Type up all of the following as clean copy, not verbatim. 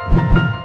I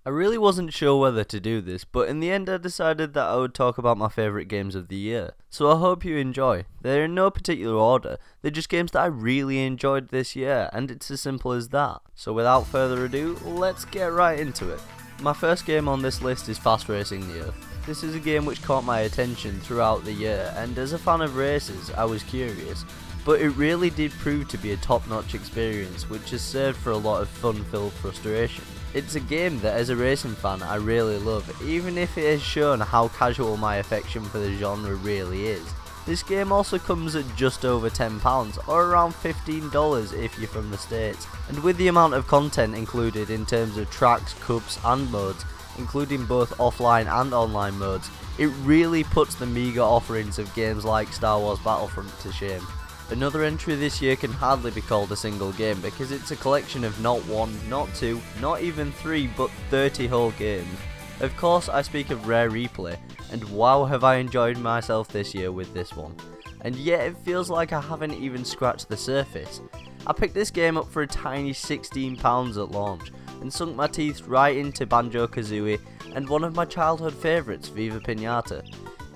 really wasn't sure whether to do this, but in the end I decided that I would talk about my favourite games of the year. So I hope you enjoy. They're in no particular order, they're just games that I really enjoyed this year, and it's as simple as that. So without further ado, let's get right into it. My first game on this list is Fast Racing the Earth. This is a game which caught my attention throughout the year, and as a fan of races, I was curious. But it really did prove to be a top-notch experience, which has served for a lot of fun-filled frustration. It's a game that as a racing fan I really love, even if it has shown how casual my affection for the genre really is. This game also comes at just over £10 or around $15 if you're from the States, and with the amount of content included in terms of tracks, cups and modes, including both offline and online modes, it really puts the meagre offerings of games like Star Wars Battlefront to shame. Another entry this year can hardly be called a single game because it's a collection of not one, not two, not even three, but 30 whole games. Of course I speak of Rare Replay, and wow have I enjoyed myself this year with this one. And yet it feels like I haven't even scratched the surface. I picked this game up for a tiny £16 at launch, and sunk my teeth right into Banjo-Kazooie and one of my childhood favourites, Viva Pinata.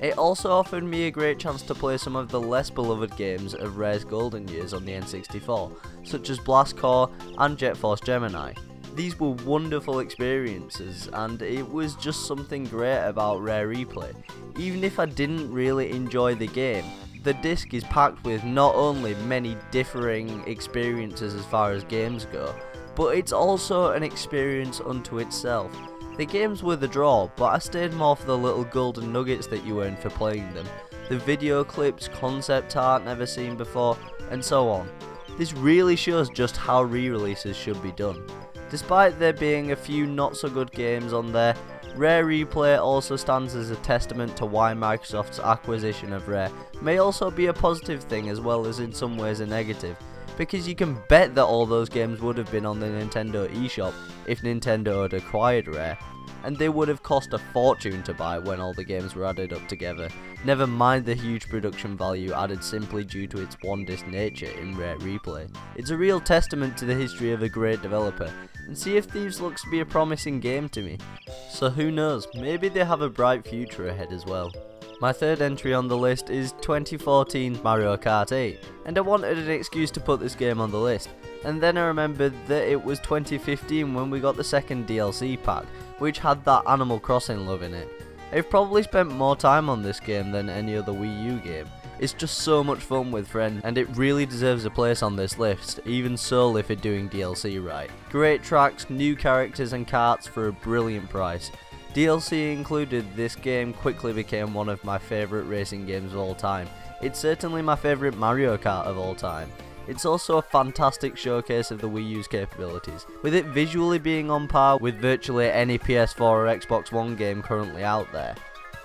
It also offered me a great chance to play some of the less beloved games of Rare's golden years on the N64, such as Blast Corps and Jet Force Gemini. These were wonderful experiences, and it was just something great about Rare Replay. Even if I didn't really enjoy the game, the disc is packed with not only many differing experiences as far as games go, but it's also an experience unto itself. The games were the draw, but I stayed more for the little golden nuggets that you earn for playing them, the video clips, concept art never seen before, and so on. This really shows just how re-releases should be done. Despite there being a few not so good games on there, Rare Replay also stands as a testament to why Microsoft's acquisition of Rare may also be a positive thing as well as in some ways a negative, because you can bet that all those games would have been on the Nintendo eShop if Nintendo had acquired Rare, and they would have cost a fortune to buy when all the games were added up together, never mind the huge production value added simply due to its one-disc nature in Rare Replay. It's a real testament to the history of a great developer, and Sea of Thieves looks to be a promising game to me. So who knows, maybe they have a bright future ahead as well. My third entry on the list is 2014 Mario Kart 8, and I wanted an excuse to put this game on the list, and then I remembered that it was 2015 when we got the second DLC pack, which had that Animal Crossing love in it. I've probably spent more time on this game than any other Wii U game. It's just so much fun with friends, and it really deserves a place on this list, even solely for doing DLC right. Great tracks, new characters and karts for a brilliant price. DLC included, this game quickly became one of my favourite racing games of all time. It's certainly my favourite Mario Kart of all time. It's also a fantastic showcase of the Wii U's capabilities, with it visually being on par with virtually any PS4 or Xbox One game currently out there.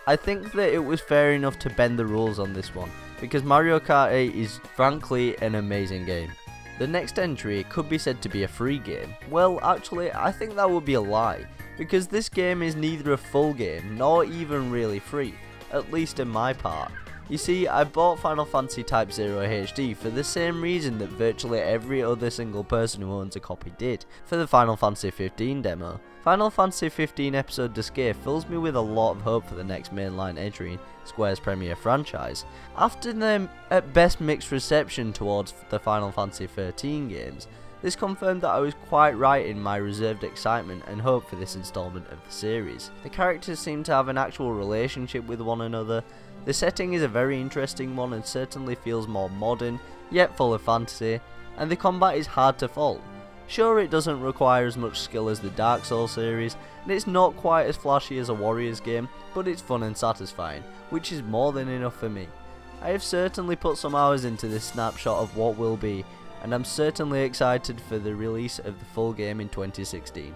I think that it was fair enough to bend the rules on this one, because Mario Kart 8 is frankly an amazing game. The next entry could be said to be a free game. Well, actually, I think that would be a lie, because this game is neither a full game nor even really free, at least in my part. You see, I bought Final Fantasy Type 0 HD for the same reason that virtually every other single person who owns a copy did, for the Final Fantasy 15 demo. Final Fantasy 15 Episode d'Escape fills me with a lot of hope for the next mainline entry in Square's premier franchise. After the at best mixed reception towards the Final Fantasy 13 games, this confirmed that I was quite right in my reserved excitement and hope for this installment of the series. The characters seem to have an actual relationship with one another. The setting is a very interesting one and certainly feels more modern, yet full of fantasy, and the combat is hard to fault. Sure, it doesn't require as much skill as the Dark Souls series, and it's not quite as flashy as a Warriors game, but it's fun and satisfying, which is more than enough for me. I have certainly put some hours into this snapshot of what will be, and I'm certainly excited for the release of the full game in 2016.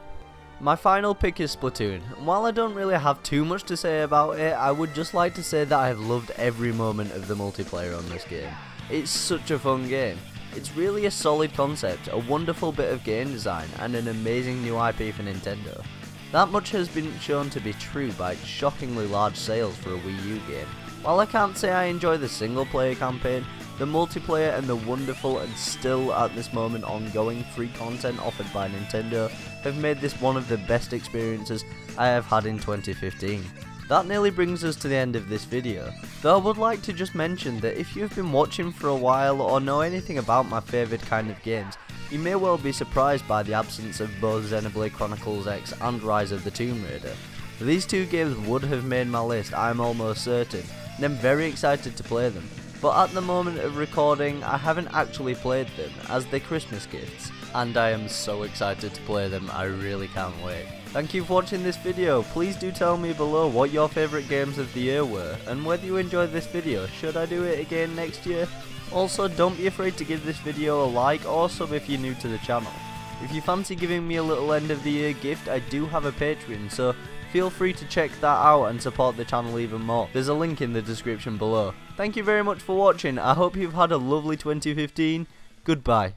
My final pick is Splatoon, and while I don't really have too much to say about it, I would just like to say that I have loved every moment of the multiplayer on this game. It's such a fun game. It's really a solid concept, a wonderful bit of game design, and an amazing new IP for Nintendo. That much has been shown to be true by its shockingly large sales for a Wii U game. While I can't say I enjoy the single player campaign, The multiplayer and the wonderful and still at this moment ongoing free content offered by Nintendo have made this one of the best experiences I have had in 2015. That nearly brings us to the end of this video, though I would like to just mention that if you have been watching for a while or know anything about my favourite kind of games, you may well be surprised by the absence of both Xenoblade Chronicles X and Rise of the Tomb Raider. These two games would have made my list, I'm almost certain, and I'm very excited to play them. But at the moment of recording, I haven't actually played them, as they're Christmas gifts, and I am so excited to play them, I really can't wait. Thank you for watching this video. Please do tell me below what your favourite games of the year were, and whether you enjoyed this video. Should I do it again next year? Also, don't be afraid to give this video a like or sub if you're new to the channel. If you fancy giving me a little end of the year gift, I do have a Patreon, so feel free to check that out and support the channel even more. There's a link in the description below. Thank you very much for watching. I hope you've had a lovely 2015. Goodbye.